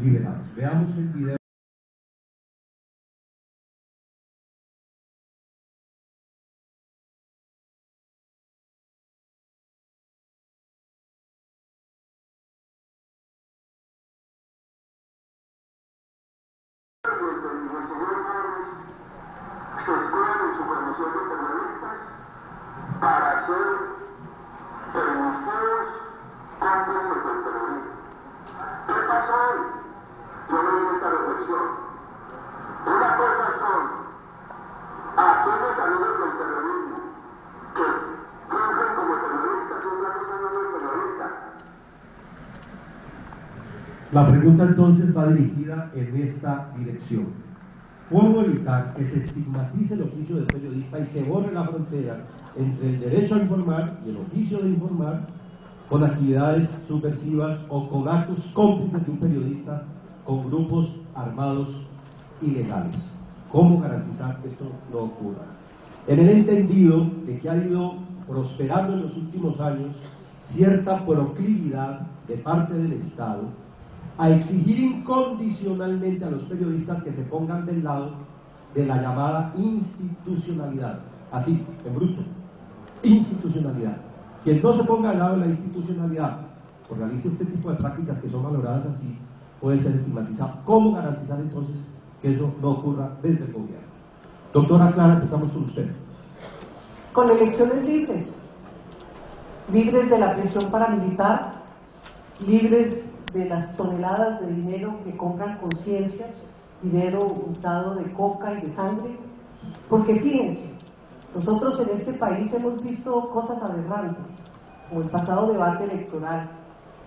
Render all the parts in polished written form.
liberales. Veamos el video. Se escudan en su promoción de periodistas para ser permitidos cómplices del terrorismo. ¿Qué pasó hoy? Yo le digo esta reflexión. Una cosa son aquellos amigos del terrorismo que fingen como terroristas y otra cosa no es terrorista. La pregunta entonces va dirigida en esta dirección. ¿Cómo evitar que se estigmatice el oficio del periodista y se borre la frontera entre el derecho a informar y el oficio de informar con actividades subversivas o con actos cómplices de un periodista con grupos armados ilegales? ¿Cómo garantizar que esto no ocurra? En el entendido de que ha ido prosperando en los últimos años cierta proclividad de parte del Estado a exigir incondicionalmente a los periodistas que se pongan del lado de la llamada institucionalidad, así, en bruto, institucionalidad. Quien no se ponga al lado de la institucionalidad o realice este tipo de prácticas que son valoradas así, puede ser estigmatizado. ¿Cómo garantizar entonces que eso no ocurra desde el gobierno? Doctora Clara, empezamos con usted. Con elecciones libres, libres de la presión paramilitar, libres de las toneladas de dinero que compran conciencias, dinero untado de coca y de sangre, porque fíjense, nosotros en este país hemos visto cosas aberrantes, como el pasado debate electoral,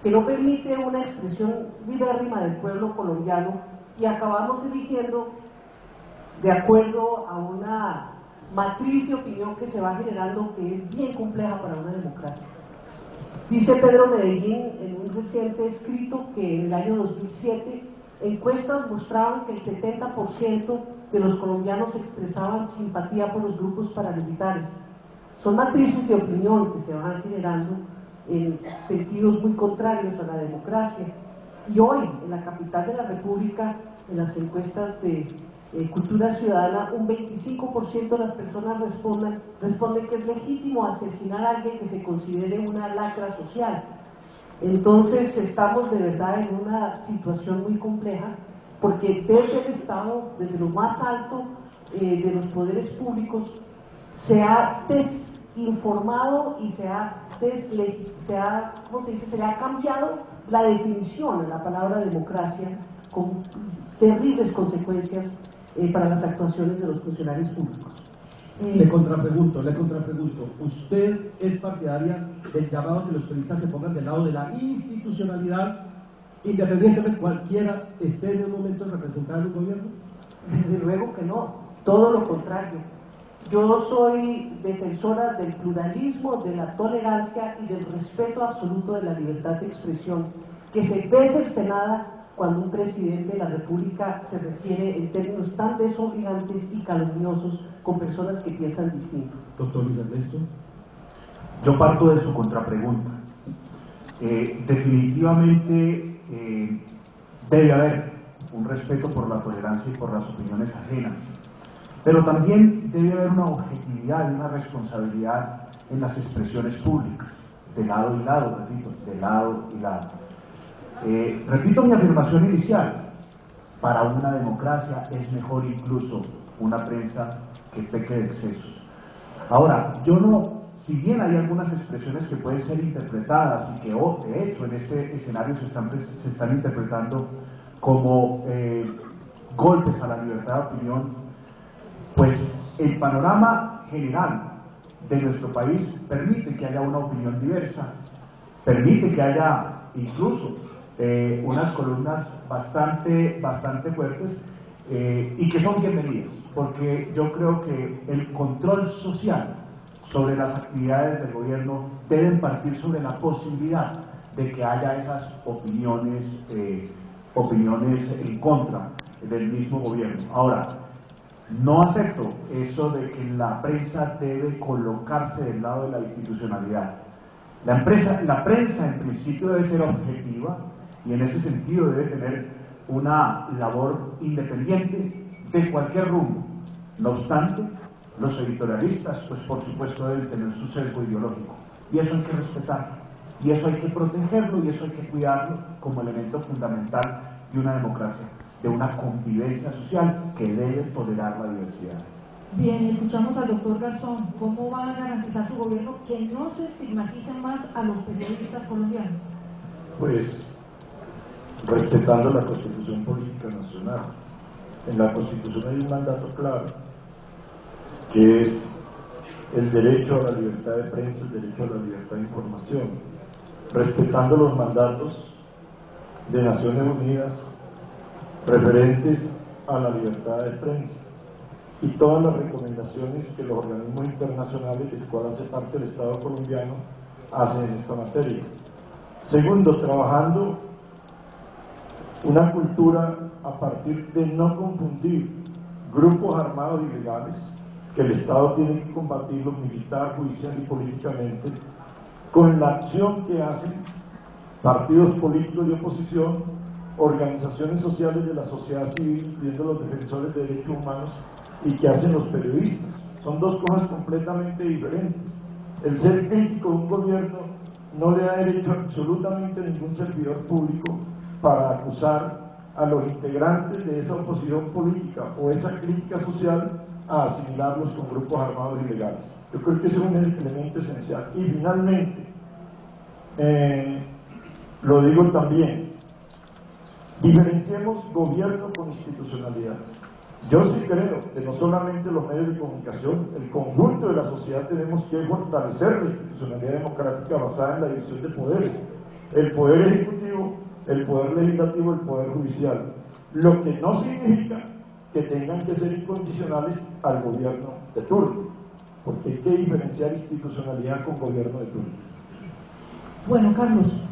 que no permite una expresión libérrima del pueblo colombiano y acabamos eligiendo de acuerdo a una matriz de opinión que se va generando que es bien compleja para una democracia. Dice Pedro Medellín en un reciente escrito que en el año 2007 encuestas mostraban que el 70% de los colombianos expresaban simpatía por los grupos paramilitares. Son matrices de opinión que se van generando en sentidos muy contrarios a la democracia. Y hoy, en la capital de la República, en las encuestas de Cultura Ciudadana, un 25% de las personas responden que es legítimo asesinar a alguien que se considere una lacra social. Entonces estamos de verdad en una situación muy compleja, porque desde el Estado, desde lo más alto de los poderes públicos, se ha desinformado y se le ha cambiado la definición a la palabra democracia, con terribles consecuencias para las actuaciones de los funcionarios públicos. Le contrapregunto, ¿usted es partidaria del llamado a que los periodistas se pongan del lado de la institucionalidad, independientemente cualquiera esté en un momento representado en un gobierno? Desde luego que no, todo lo contrario. Yo soy defensora del pluralismo, de la tolerancia y del respeto absoluto de la libertad de expresión, que se ve cercenada cuando un presidente de la República se refiere en términos tan desobligantes y calumniosos con personas que piensan distinto. Doctor Luis Ernesto. Yo parto de su contrapregunta. Definitivamente debe haber un respeto por la tolerancia y por las opiniones ajenas, pero también debe haber una objetividad y una responsabilidad en las expresiones públicas, de lado y lado, repito, de lado y lado. Repito mi afirmación inicial: para una democracia es mejor incluso una prensa que peque de excesos. Ahora, si bien hay algunas expresiones que pueden ser interpretadas y que de hecho en este escenario se están interpretando como golpes a la libertad de opinión, pues el panorama general de nuestro país permite que haya una opinión diversa, permite que haya incluso unas columnas bastante fuertes y que son bienvenidas, porque yo creo que el control social sobre las actividades del gobierno deben partir sobre la posibilidad de que haya esas opiniones en contra del mismo gobierno. Ahora, no acepto eso de que la prensa debe colocarse del lado de la institucionalidad. La prensa en principio debe ser objetiva y en ese sentido debe tener una labor independiente de cualquier rumbo. No obstante, los editorialistas, pues por supuesto deben tener su sesgo ideológico, y eso hay que respetarlo, y eso hay que protegerlo, y eso hay que cuidarlo como elemento fundamental de una democracia, de una convivencia social que debe tolerar la diversidad. Bien, escuchamos al doctor Garzón. ¿Cómo va a garantizar su gobierno que no se estigmaticen más a los periodistas colombianos? Pues respetando la Constitución Política Nacional. En la Constitución hay un mandato claro, que es el derecho a la libertad de prensa, el derecho a la libertad de información, respetando los mandatos de Naciones Unidas referentes a la libertad de prensa y todas las recomendaciones que los organismos internacionales, del cual hace parte el Estado colombiano, hacen en esta materia. Segundo, trabajando una cultura a partir de no confundir grupos armados ilegales, que el Estado tiene que combatirlos militar, judicial y políticamente, con la acción que hacen partidos políticos de oposición, organizaciones sociales de la sociedad civil, incluyendo los defensores de derechos humanos, y que hacen los periodistas. Son dos cosas completamente diferentes. El ser crítico de un gobierno no le da derecho absolutamente a ningún servidor público para acusar a los integrantes de esa oposición política o esa crítica social a asimilarlos con grupos armados ilegales. Yo creo que ese es un elemento esencial. Y finalmente, lo digo también, diferenciemos gobierno con institucionalidad. Yo sí creo que no solamente los medios de comunicación, el conjunto de la sociedad tenemos que fortalecer la institucionalidad democrática basada en la división de poderes, el poder ejecutivo, el poder legislativo, el poder judicial, lo que no significa que tengan que ser incondicionales al gobierno de turno, porque hay que diferenciar institucionalidad con gobierno de turno. Bueno, Carlos,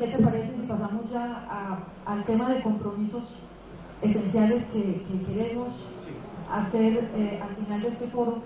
¿qué te parece si pasamos ya al tema de compromisos esenciales que queremos hacer al final de este foro?